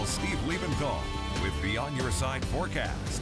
Now, Steve Liebenthal with the On Your Side forecast.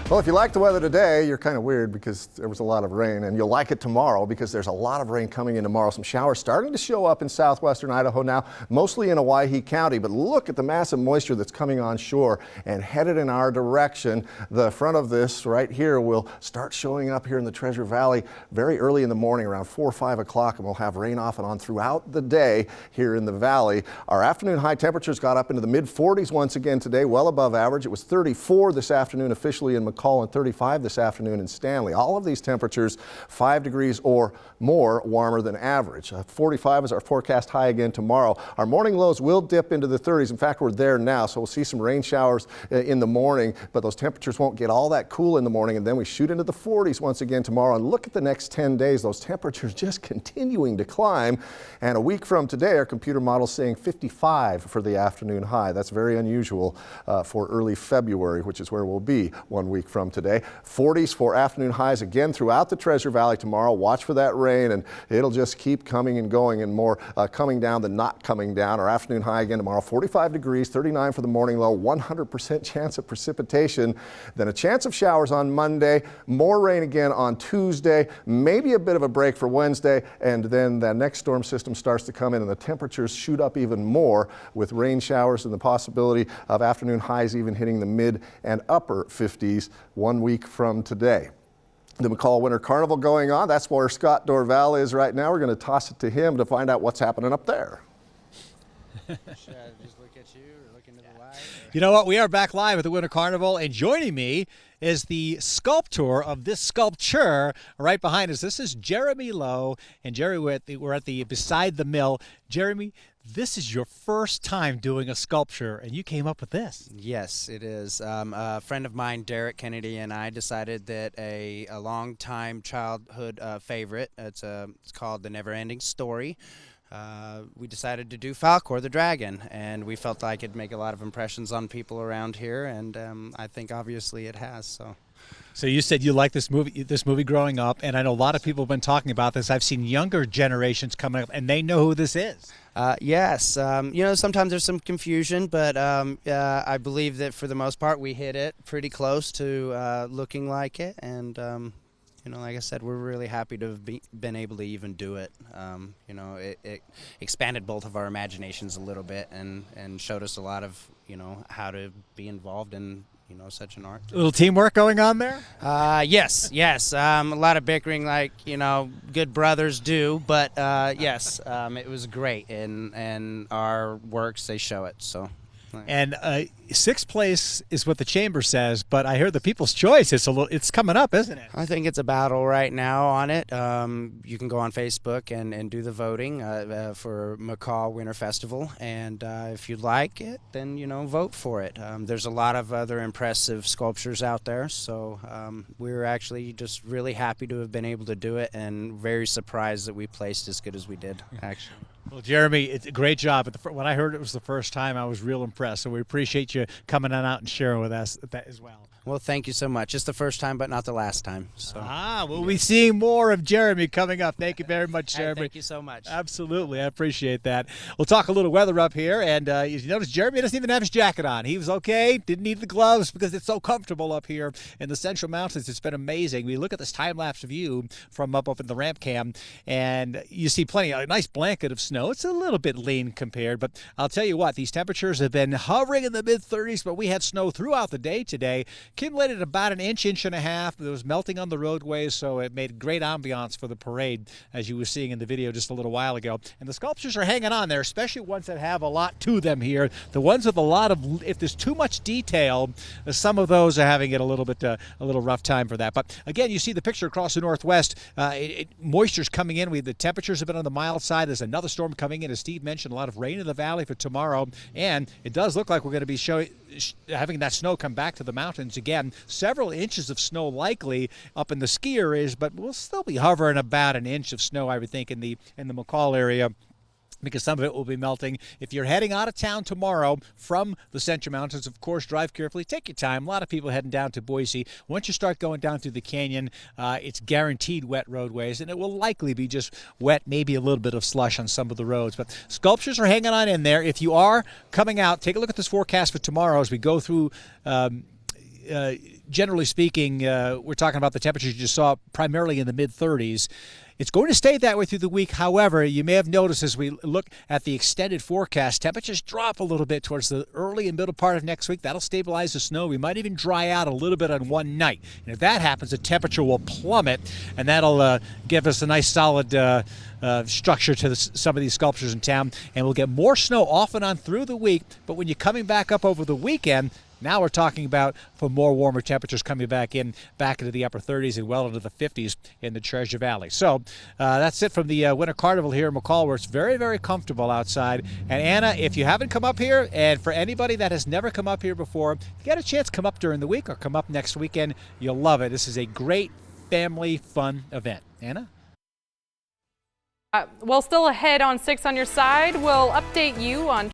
Well, if you like the weather today, you're kind of weird because there was a lot of rain, and you'll like it tomorrow because there's a lot of rain coming in tomorrow. Some showers starting to show up in southwestern Idaho now, mostly in Owyhee County, but look at the massive moisture that's coming on shore and headed in our direction. The front of this right here will start showing up here in the Treasure Valley very early in the morning, around 4 or 5 o'clock, and we'll have rain off and on throughout the day here in the valley. Our afternoon high temperatures got up into the mid-40s once again today, well above average. It was 34 this afternoon officially in McCall and 35 this afternoon in Stanley. All of these temperatures 5 degrees or more warmer than average. 45 is our forecast high again tomorrow. Our morning lows will dip into the 30s. In fact, we're there now, so we'll see some rain showers in the morning, but those temperatures won't get all that cool in the morning, and then we shoot into the 40s once again tomorrow. And look at the next 10 days. Those temperatures just continuing to climb. And a week from today, our computer model's saying 55 for the afternoon high. That's very unusual for early February, which is where we'll be 1 week from today. 40s for afternoon highs again throughout the Treasure Valley tomorrow. Watch for that rain, and it'll just keep coming and going, and more coming down than not coming down. Our afternoon high again tomorrow, 45 degrees, 39 for the morning low, 100% chance of precipitation. Then a chance of showers on Monday, more rain again on Tuesday, maybe a bit of a break for Wednesday, and then the next storm system starts to come in and the temperatures shoot up even more with rain showers and the possibility of afternoon highs even hitting the mid and upper 50s 1 week from today. The McCall Winter Carnival going on. That's where Scott Dorval is right now. We're going to toss it to him to find out what's happening up there. Should I just look at you or look into the light? You know what? We are back live at the Winter Carnival, and joining me is the sculptor of this sculpture right behind us. This is Jeremy Lowe, and Jerry, we're at the Beside the Mill. Jeremy, this is your first time doing a sculpture, and you came up with this. Yes, it is. A friend of mine, Derek Kennedy, and I decided that a long-time childhood favorite, it's called The Never-Ending Story. We decided to do Falkor the dragon, and we felt like it'd make a lot of impressions on people around here, and I think obviously it has. So you said you like this movie growing up, and I know a lot of people have been talking about this. I've seen younger generations coming up, and they know who this is. Yes. You know, sometimes there's some confusion, but I believe that for the most part we hit it pretty close to looking like it, and you know, like I said, we're really happy to have been able to even do it. You know, it expanded both of our imaginations a little bit and showed us a lot of, you know, how to be involved in, you know, such an art. A little teamwork going on there? Yes. A lot of bickering like, you know, good brothers do, but yes, it was great, and our works, they show it, so. And sixth place is what the chamber says, but I heard the People's Choice. It's coming up, isn't it? I think it's a battle right now on it. You can go on Facebook and do the voting for McCall Winter Festival, and if you like it, then, you know, vote for it. There's a lot of other impressive sculptures out there, so we're actually just really happy to have been able to do it, and very surprised that we placed as good as we did, actually. Well, Jeremy, it's a great job. When I heard it was the first time, I was real impressed. So we appreciate you coming on out and sharing with us that as well. Well, thank you so much. It's the first time, but not the last time. So. We'll be seeing more of Jeremy coming up. Thank you very much, Jeremy. Thank you so much. Absolutely. I appreciate that. We'll talk a little weather up here. And you notice Jeremy doesn't even have his jacket on. He was okay. Didn't need the gloves because it's so comfortable up here in the Central Mountains. It's been amazing. We look at this time-lapse view from up in the ramp cam, and you see a nice blanket of snow. It's a little bit lean compared, but I'll tell you what, these temperatures have been hovering in the mid-30s, but we had snow throughout the day today. Accumulated about an inch and a half. It was melting on the roadways, so it made great ambiance for the parade, as you were seeing in the video just a little while ago. And the sculptures are hanging on there, especially ones that have a lot to them here. The ones with a lot of, if there's too much detail, some of those are having it a little rough time for that. But again, you see the picture across the northwest. Moisture's coming in. The temperatures have been on the mild side. There's another storm coming in, as Steve mentioned, a lot of rain in the valley for tomorrow, and it does look like we're going to be having that snow come back to the mountains again. Several inches of snow likely up in the ski areas, but we'll still be hovering about an inch of snow, I would think, in the McCall area. because some of it will be melting. If you're heading out of town tomorrow from the Central Mountains, of course, drive carefully. Take your time. A lot of people heading down to Boise. Once you start going down through the canyon, it's guaranteed wet roadways, and it will likely be just wet, maybe a little bit of slush on some of the roads. But sculptures are hanging on in there. If you are coming out, take a look at this forecast for tomorrow as we go through. Generally speaking, we're talking about the temperatures you just saw primarily in the mid-30s. It's going to stay that way through the week. However, you may have noticed as we look at the extended forecast, temperatures drop a little bit towards the early and middle part of next week. That'll stabilize the snow. We might even dry out a little bit on one night. And if that happens, the temperature will plummet, and that'll give us a nice solid structure to some of these sculptures in town. And we'll get more snow off and on through the week. But when you're coming back up over the weekend, now we're talking about for more warmer temperatures coming back into the upper 30s and well into the 50s in the Treasure Valley. So that's it from the Winter Carnival here in McCall, where it's very, very comfortable outside. And Anna, if you haven't come up here, and for anybody that has never come up here before, if you get a chance, come up during the week or come up next weekend. You'll love it. This is a great family fun event. Anna? Well, still ahead on 6 on your side, we'll update you on